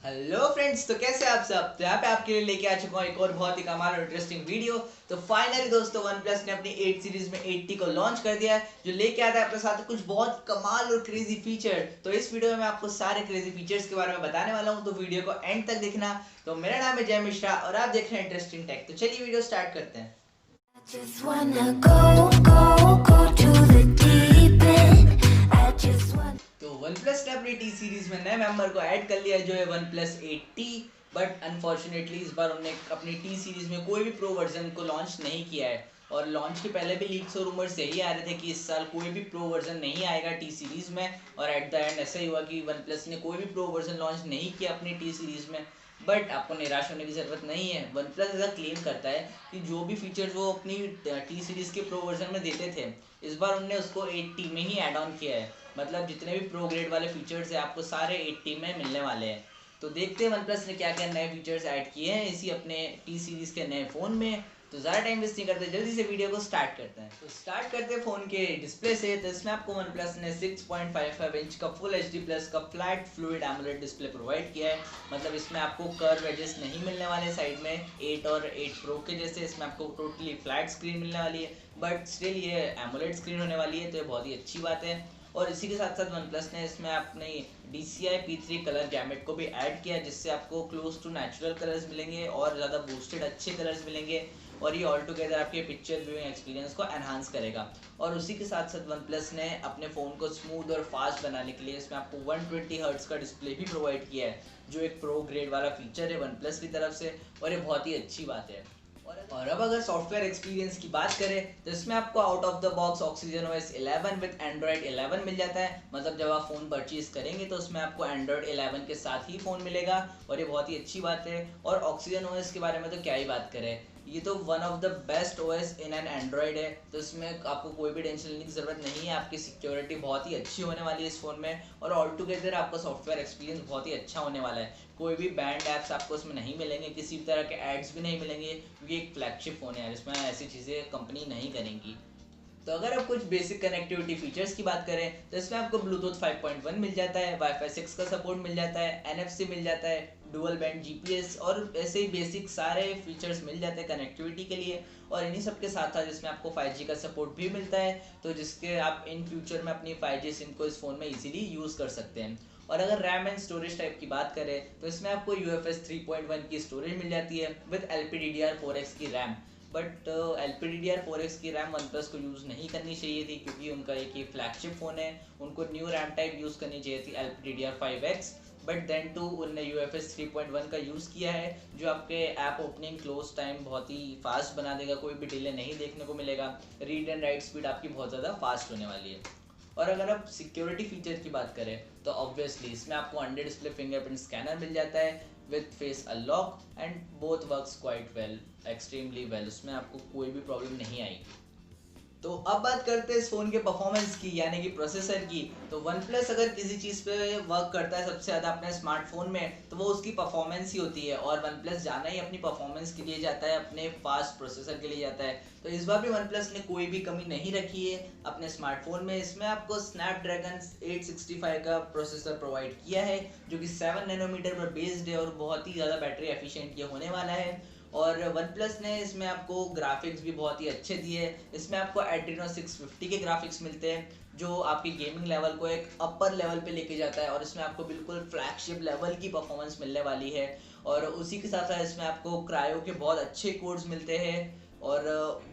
Hello friends, तो कैसे आप सब। तो यहाँ पे आपके लिए लेके आ चुका हूँ एक और बहुत ही कमाल और इंटरेस्टिंग वीडियो। तो फाइनली दोस्तों, वन प्लस ने अपनी 8 सीरीज में 80 को लॉन्च कर दिया है, जो लेके आता है अपने साथ कुछ बहुत कमाल और क्रेजी फीचर। तो इस वीडियो में मैं आपको सारे क्रेजी फीचर्स के बारे में बताने वाला हूँ, तो वीडियो को एंड तक देखना। तो मेरा नाम है जय मिश्रा और आप देख रहे हैं इंटरेस्टिंग टेक। तो चलिए वीडियो स्टार्ट करते हैं। Just wanna go to the deep end. I just want. तो OnePlus ने अपनी टी सीरीज में नए मेंबर को ऐड कर लिया, जो है OnePlus 8T। बट अनफॉर्चुनेटली इस बार उन्होंने अपनी टी सीरीज में कोई भी प्रो वर्जन को लॉन्च नहीं किया है। और लॉन्च के पहले भी लीक्स और रूमर्स यही आ रहे थे कि इस साल कोई भी प्रो वर्जन नहीं आएगा टी सीरीज में। और एट द एंड ऐसा ही हुआ कि OnePlus ने कोई भी प्रो वर्जन लॉन्च नहीं किया अपनी टी सीरीज में। बट आपको निराश होने की ज़रूरत नहीं है। OnePlus ऐसा क्लेम करता है कि जो भी फीचर्स वो अपनी टी सीरीज के प्रो वर्जन में देते थे, इस बार उन्होंने उसको 8T में ही ऐड ऑन किया है। मतलब जितने भी प्रो ग्रेड वाले फीचर्स हैं आपको सारे 8T में मिलने वाले हैं। तो देखते हैं OnePlus ने क्या क्या नए फीचर्स ऐड किए हैं इसी अपने टी सीरीज के नए फ़ोन में। तो ज़्यादा टाइम वेस्ट नहीं करते, जल्दी से वीडियो को स्टार्ट करते हैं। तो स्टार्ट करते हैं फ़ोन के डिस्प्ले से। तो इसमें आपको OnePlus ने 6.55 इंच का फुल HD प्लस का flat fluid AMOLED display provide किया है। मतलब इसमें आपको कर्व एजेस नहीं मिलने वाले साइड में 8 और 8 प्रो के जैसे। इसमें आपको टोटली फ्लैट स्क्रीन मिलने वाली है, बट स्टिल ये एमोलेड स्क्रीन होने वाली है, तो ये बहुत ही अच्छी बात है। और इसी के साथ साथ OnePlus ने इसमें अपने DCI P3 कलर गैमेट को भी ऐड किया, जिससे आपको क्लोज टू नेचुरल कलर्स मिलेंगे और ज़्यादा बूस्टेड अच्छे कलर्स मिलेंगे। और ये ऑल टुगेदर आपके पिक्चर व्यूइंग एक्सपीरियंस को एनहांस करेगा। और उसी के साथ साथ OnePlus ने अपने फ़ोन को स्मूथ और फास्ट बनाने के लिए इसमें आपको 120 हर्ट्ज का डिस्प्ले भी प्रोवाइड किया है, जो एक प्रो ग्रेड वाला फीचर है OnePlus की तरफ से, और ये बहुत ही अच्छी बात है। और अब अगर सॉफ्टवेयर एक्सपीरियंस की बात करें तो इसमें आपको out of the box oxygen OS 11 with Android 11 मिल जाता है। मतलब जब आप फ़ोन परचेज करेंगे तो उसमें आपको एंड्रॉइड 11 के साथ ही फ़ोन मिलेगा, और ये बहुत ही अच्छी बात है। और ऑक्सीजन OS के बारे में तो क्या ही बात करें, ये तो one of the best OS in an Android है। तो इसमें आपको कोई भी टेंशन लेने की ज़रूरत नहीं है। आपकी सिक्योरिटी बहुत ही अच्छी होने वाली है इस फ़ोन में, और ऑल टुगेदर आपका सॉफ्टवेयर एक्सपीरियंस बहुत ही अच्छा होने वाला है। कोई भी बैंड ऐप्स आपको इसमें नहीं मिलेंगे, किसी भी तरह के एड्स भी नहीं मिलेंगे, क्योंकि एक फ्लैगशिप फ़ोन है यार, इसमें ऐसी चीज़ें कंपनी नहीं करेंगी। तो अगर आप कुछ बेसिक कनेक्टिविटी फीचर्स की बात करें तो इसमें आपको ब्लूटूथ 5.1 मिल जाता है, वाईफाई 6 का सपोर्ट मिल जाता है, NFC मिल जाता है, डुअल बैंड GPS, और ऐसे ही बेसिक सारे फीचर्स मिल जाते हैं कनेक्टिविटी के लिए। और इन्हीं सब के साथ साथ इसमें आपको 5G का सपोर्ट भी मिलता है, तो जिसके आप इन फ्यूचर में अपनी 5G सिम को इस फ़ोन में ईजिली यूज़ कर सकते हैं। और अगर रैम एंड स्टोरेज टाइप की बात करें तो इसमें आपको UFS 3.1 की स्टोरेज मिल जाती है विद LPDDR4X की रैम। बट LPDDR4X की रैम OnePlus को यूज़ नहीं करनी चाहिए थी, क्योंकि उनका एक ही फ्लैगशिप फ़ोन है। उनको न्यू रैम टाइप यूज़ करनी चाहिए थी LPDDR5X। बट देन टू उनने UFS 3.1 का यूज़ किया है, जो आपके ऐप ओपनिंग क्लोज टाइम बहुत ही फास्ट बना देगा, कोई भी डिले नहीं देखने को मिलेगा। रीड एंड राइट स्पीड आपकी बहुत ज़्यादा फास्ट होने वाली है। और अगर आप सिक्योरिटी फीचर की बात करें तो ऑब्वियसली इसमें आपको अंडर डिस्प्ले फिंगरप्रिंट स्कैनर मिल जाता है with face unlock, and both works quite well, extremely well. उसमें आपको कोई भी प्रॉब्लम नहीं आएगी। तो अब बात करते हैं इस फ़ोन के परफॉर्मेंस की, यानी कि प्रोसेसर की। तो OnePlus अगर किसी चीज़ पे वर्क करता है सबसे ज़्यादा अपने स्मार्टफोन में, तो वो उसकी परफॉर्मेंस ही होती है। और OnePlus जाना ही अपनी परफॉर्मेंस के लिए जाता है, अपने फास्ट प्रोसेसर के लिए जाता है। तो इस बार भी OnePlus ने कोई भी कमी नहीं रखी है अपने स्मार्टफोन में। इसमें आपको स्नैपड्रैगन 865 का प्रोसेसर प्रोवाइड किया है, जो कि 7 नैनोमीटर पर बेस्ड है, और बहुत ही ज़्यादा बैटरी एफिशिएंट ये होने वाला है। और OnePlus ने इसमें आपको ग्राफिक्स भी बहुत ही अच्छे दिए। इसमें आपको Adreno 650 के ग्राफिक्स मिलते हैं, जो आपकी गेमिंग लेवल को एक अपर लेवल पे लेके जाता है, और इसमें आपको बिल्कुल फ्लैगशिप लेवल की परफॉर्मेंस मिलने वाली है। और उसी के साथ साथ इसमें आपको क्रायो के बहुत अच्छे कोड्स मिलते हैं, और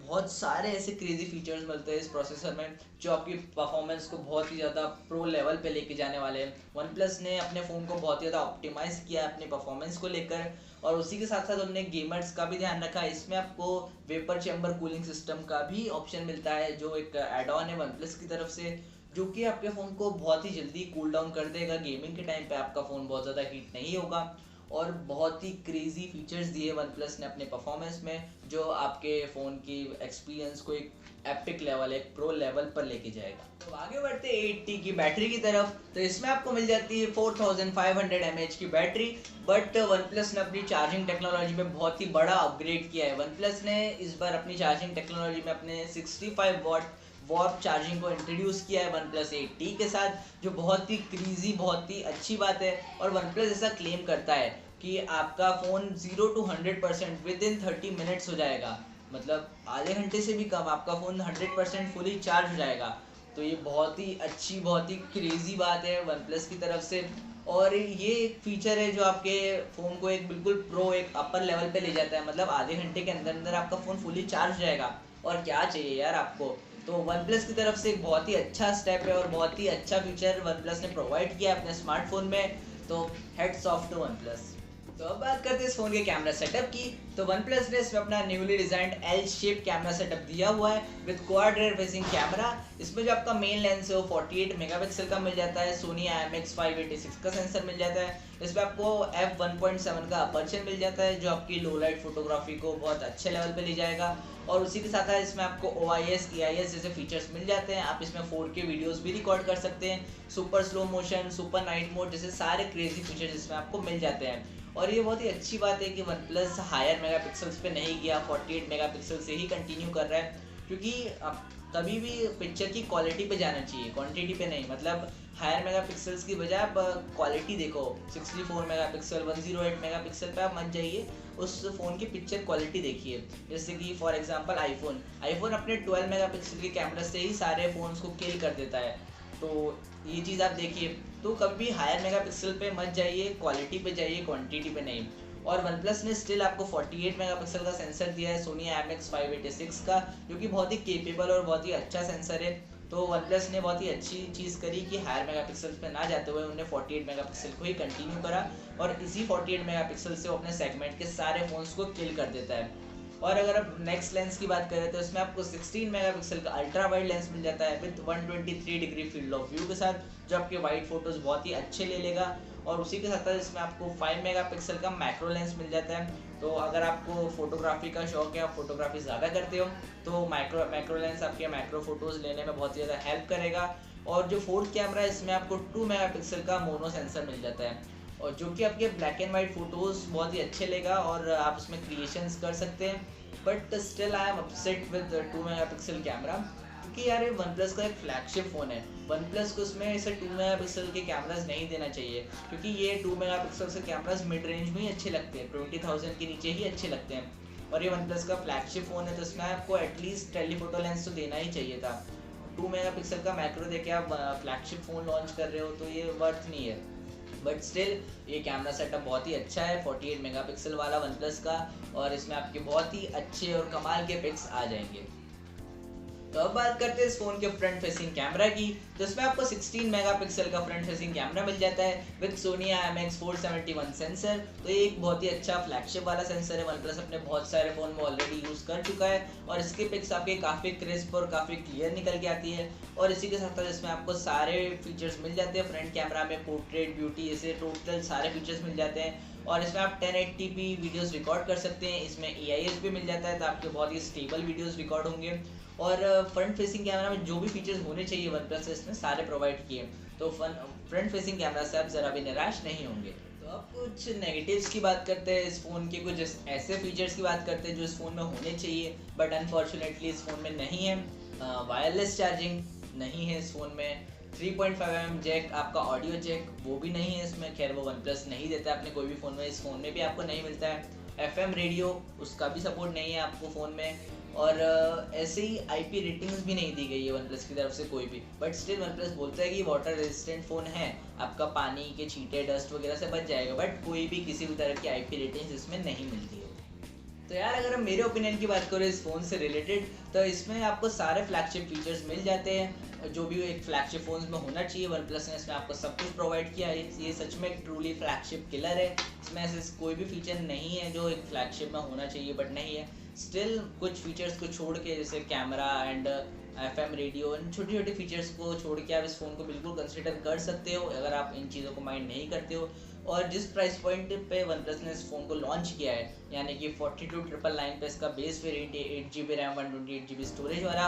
बहुत सारे ऐसे क्रेजी फीचर्स मिलते हैं इस प्रोसेसर में, जो आपकी परफॉर्मेंस को बहुत ही ज़्यादा प्रो लेवल पे लेके जाने वाले हैं। OnePlus ने अपने फ़ोन को बहुत ही ज़्यादा ऑप्टिमाइज़ किया है अपनी परफॉर्मेंस को लेकर। और उसी के साथ साथ उन्होंने गेमर्स का भी ध्यान रखा है। इसमें आपको वेपर चैम्बर कूलिंग सिस्टम का भी ऑप्शन मिलता है, जो एक एड ऑन है OnePlus की तरफ से, जो कि आपके फ़ोन को बहुत ही जल्दी कूल डाउन कर देगा। गेमिंग के टाइम पे आपका फ़ोन बहुत ज़्यादा हीट नहीं होगा। और बहुत ही क्रेजी फीचर्स दिए OnePlus ने अपने परफॉर्मेंस में, जो आपके फ़ोन की एक्सपीरियंस को एक एपिक लेवल, एक प्रो लेवल पर लेके जाएगा। तो आगे बढ़ते हैं 8T की बैटरी की तरफ। तो इसमें आपको मिल जाती है 4500 mAh की बैटरी। बट OnePlus ने अपनी चार्जिंग टेक्नोलॉजी में बहुत ही बड़ा अपग्रेड किया है। OnePlus ने इस बार अपनी चार्जिंग टेक्नोलॉजी में अपने 65 वाट वार्प चार्जिंग को इंट्रोड्यूस किया है OnePlus 8T के साथ, जो बहुत ही क्रीजी, बहुत ही अच्छी बात है। और OnePlus ऐसा क्लेम करता है कि आपका phone 0 to 100% with in 30 minutes हो जाएगा, मतलब आधे घंटे से भी कम आपका फ़ोन 100% फुली चार्ज हो जाएगा। तो ये बहुत ही अच्छी, बहुत ही क्रेजी बात है OnePlus की तरफ से। और ये एक फीचर है जो आपके फ़ोन को एक बिल्कुल प्रो, एक अपर लेवल पे ले जाता है, मतलब आधे घंटे के अंदर अंदर आपका फ़ोन फुली चार्ज हो जाएगा। और क्या चाहिए यार आपको। तो OnePlus की तरफ से एक बहुत ही अच्छा स्टेप है और बहुत ही अच्छा फीचर OnePlus ने प्रोवाइड किया है अपने स्मार्टफोन में। तो हेड्स ऑफ टू OnePlus। तो अब बात करते हैं इस फ़ोन के कैमरा सेटअप की। तो OnePlus ने इसमें अपना newly designed L shape camera setup दिया हुआ है with quad rear facing camera. इसमें जो आपका मेन लेंस है वो 48 मेगापिक्सल का मिल जाता है, सोनी IMX586 का सेंसर मिल जाता है। इसमें आपको f1.7 का अपर्चर मिल जाता है जो आपकी लो लाइट फोटोग्राफी को बहुत अच्छे लेवल पे ले जाएगा। और उसी के साथ इसमें आपको OIS, EIS जैसे फीचर्स मिल जाते हैं। आप इसमें 4K वीडियोस भी रिकॉर्ड कर सकते हैं, super slow motion, super night mode जैसे सारे क्रेजी फीचर्स इसमें आपको मिल जाते हैं। और ये बहुत ही अच्छी बात है कि OnePlus हायर मेगापिक्सल्स पे नहीं गया, 48 मेगापिक्सल से ही कंटिन्यू कर रहा है, क्योंकि कभी भी पिक्चर की क्वालिटी पे जाना चाहिए, क्वांटिटी पे नहीं। मतलब हायर मेगापिक्सल्स की बजाय आप क्वालिटी देखो, 64 मेगापिक्सल, 108 मेगापिक्सल पे आप मत जाइए, उस फ़ोन की पिक्चर क्वालिटी देखिए। जैसे कि फॉर एग्जांपल आईफोन अपने 12 मेगापिक्सल के कैमरा से ही सारे फ़ोन्स को किल कर देता है। तो ये चीज़ आप देखिए। तो कभी हायर मेगापिक्सल पे मत जाइए, क्वालिटी पे जाइए, क्वांटिटी पे नहीं। और OnePlus ने स्टिल आपको 48 मेगापिक्सल का सेंसर दिया है, सोनी IMX586 का, जो कि बहुत ही केपेबल और बहुत ही अच्छा सेंसर है। तो OnePlus ने बहुत ही अच्छी चीज़ करी कि हायर मेगापिक्सल पे ना जाते हुए उन्हें 48 मेगापिक्सल को ही कंटिन्यू करा, और इसी 48 मेगापिक्सल से वो अपने सेगमेंट के सारे फ़ोन्स को किल कर देता है। और अगर आप नेक्स्ट लेंस की बात करें तो इसमें आपको 16 मेगापिक्सल का अल्ट्रा वाइड लेंस मिल जाता है with 123 degree field of view के साथ, जो आपके वाइड फोटोज़ बहुत ही अच्छे ले लेगा। और उसी के साथ इसमें आपको 5 मेगापिक्सल का मैक्रो लेंस मिल जाता है। तो अगर आपको फोटोग्राफी का शौक है, आप फोटोग्राफी ज़्यादा करते हो, तो मैक्रो लेंस आपके मैक्रो फोटोज़ लेने में बहुत ज़्यादा हेल्प करेगा। और जो फोर्थ कैमरा है इसमें आपको 2 मेगापिक्सल का मोनो सेंसर मिल जाता है, और जो कि आपके ब्लैक एंड वाइट फ़ोटोज़ बहुत ही अच्छे लेगा और आप उसमें क्रिएशंस कर सकते हैं। But still I am upset with 2 megapixel camera, क्योंकि यार ये OnePlus का एक फ्लैगशिप फ़ोन है। OnePlus को इसमें ऐसे 2 मेगापिक्सल के कैमरास नहीं देना चाहिए, क्योंकि ये 2 मेगापिक्सल से कैमरास मिड रेंज में ही अच्छे लगते हैं, 20,000 के नीचे ही अच्छे लगते हैं। और ये OnePlus का फ्लैगशिप फ़ोन है, तो इसमें आपको एटलीस्ट टेलीफोटो लेंस तो देना ही चाहिए था। 2 मेगापिक्सल का मैक्रो देके आप फ्लैगशिप फ़ोन लॉन्च कर रहे हो, तो ये वर्थ नहीं है। बट स्टिल ये कैमरा सेटअप बहुत ही अच्छा है 48 मेगापिक्सल वाला OnePlus का, और इसमें आपके बहुत ही अच्छे और कमाल के पिक्स आ जाएंगे। तो अब बात करते हैं इस फ़ोन के फ्रंट फेसिंग कैमरा की। तो इसमें आपको 16 मेगापिक्सल का फ्रंट फेसिंग कैमरा मिल जाता है विद सोनी IMX471 सेंसर। तो ये एक बहुत ही अच्छा फ्लैगशिप वाला सेंसर है, OnePlus अपने बहुत सारे फ़ोन में ऑलरेडी यूज़ कर चुका है, और इसके पिक्स आपके काफ़ी क्रिस्प और काफ़ी क्लियर निकल के आती है। और इसी के साथ इसमें आपको सारे फीचर्स मिल जाते हैं फ्रंट कैमरा में, पोर्ट्रेट, ब्यूटी, ऐसे टोटल सारे फीचर्स मिल जाते हैं। और इसमें आप 1080p वीडियोस रिकॉर्ड कर सकते हैं, इसमें EIS भी मिल जाता है, तो आपके बहुत ही स्टेबल वीडियोस रिकॉर्ड होंगे। और फ्रंट फेसिंग कैमरा में जो भी फीचर्स होने चाहिए OnePlus ने इसमें सारे प्रोवाइड किए, तो फ्रंट फेसिंग कैमरा से आप ज़रा भी निराश नहीं होंगे। तो अब कुछ नेगेटिव्स की बात करते हैं इस फ़ोन के, कुछ ऐसे फीचर्स की बात करते हैं जो इस फ़ोन में होने चाहिए बट अनफॉर्चुनेटली इस फ़ोन में नहीं है। वायरलेस चार्जिंग नहीं है इस फ़ोन में, 3.5mm जैक, आपका ऑडियो जैक वो भी नहीं है इसमें, खैर वो OnePlus नहीं देता है अपने कोई भी फ़ोन में, इस फ़ोन में भी आपको नहीं मिलता है। FM रेडियो उसका भी सपोर्ट नहीं है आपको फ़ोन में, और ऐसे ही IP रेटिंग्स भी नहीं दी गई है OnePlus की तरफ से कोई भी। बट स्टिल OnePlus बोलता है कि वाटर रेजिस्टेंट फ़ोन है, आपका पानी के छींटे, डस्ट वगैरह से बच जाएगा, बट कोई भी किसी भी तरह की IP रेटिंग्स इसमें नहीं मिलती है। तो यार अगर हम मेरे ओपिनियन की बात करें इस फ़ोन से रिलेटेड, तो इसमें आपको सारे फ्लैगशिप फीचर्स मिल जाते हैं जो भी एक फ्लैगशिप फ़ोन में होना चाहिए। OnePlus ने इसमें आपको सब कुछ प्रोवाइड किया है, ये सच में एक ट्रूली फ्लैगशिप किलर है। इसमें ऐसे कोई भी फीचर नहीं है जो एक फ्लैगशिप में होना चाहिए बट नहीं है। स्टिल कुछ फीचर्स को छोड़ के, जैसे कैमरा एंड FM रेडियो, इन छोटी छोटी फीचर्स को छोड़ के आप इस फ़ोन को बिल्कुल कंसिडर कर सकते हो अगर आप इन चीज़ों को माइंड नहीं करते हो। और जिस प्राइस पॉइंट पे OnePlus ने इस फ़ोन को लॉन्च किया है, यानी कि 42,999 पे इसका बेस वेरिएंट है, 8GB रैम 128GB स्टोरेज वाला,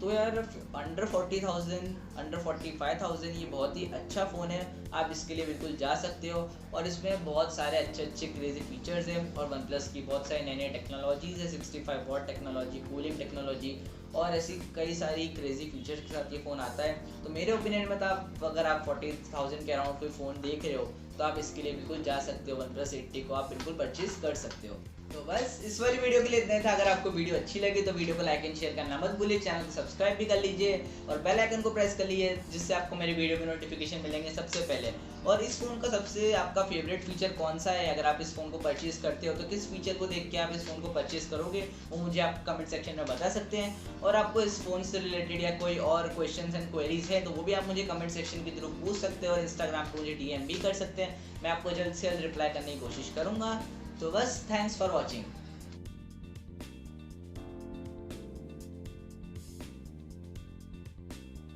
तो यार अंडर 40,000 अंडर 45,000 ये बहुत ही अच्छा फ़ोन है, आप इसके लिए बिल्कुल जा सकते हो। और इसमें बहुत सारे अच्छे अच्छे क्रेजी फीचर्स हैं और वन प्लस की बहुत सारी नई नई टेक्नोलॉजीज़ है, 65 वॉट टेक्नोलॉजी, कूलिंग टेक्नोलॉजी और ऐसी कई सारी क्रेजी फीचर्स के साथ ये फ़ोन आता है। तो मेरे ओपिनियन में तो आप अगर आप 40,000 के अराउंड कोई फ़ोन देख रहे हो तो आप इसके लिए बिल्कुल जा सकते हो, OnePlus 80 को आप बिल्कुल परचेज कर सकते हो। तो बस इस वाली वीडियो के लिए इतना ही था। अगर आपको वीडियो अच्छी लगी तो वीडियो को लाइक एंड शेयर करना मत भूलिए, चैनल को सब्सक्राइब भी कर लीजिए और बेल आइकन को प्रेस कर लीजिए, जिससे आपको मेरी वीडियो के नोटिफिकेशन मिलेंगे सबसे पहले। और इस फ़ोन का सबसे आपका फेवरेट फीचर कौन सा है, अगर आप इस फ़ोन को परचेज़ करते हो तो किस फीचर को देख के आप इस फ़ोन को परचेज़ करोगे, वो मुझे आप कमेंट सेक्शन में बता सकते हैं। और आपको इस फ़ोन से रिलेटेड या कोई और क्वेश्चंस एंड क्वेरीज है तो वो भी आप मुझे कमेंट सेक्शन के थ्रू पूछ सकते हो और इंस्टाग्राम पर मुझे DM भी कर सकते हैं। मैं आपको जल्द से जल्द रिप्लाई करने की कोशिश करूँगा। तो बस थैंक्स फॉर वॉचिंग।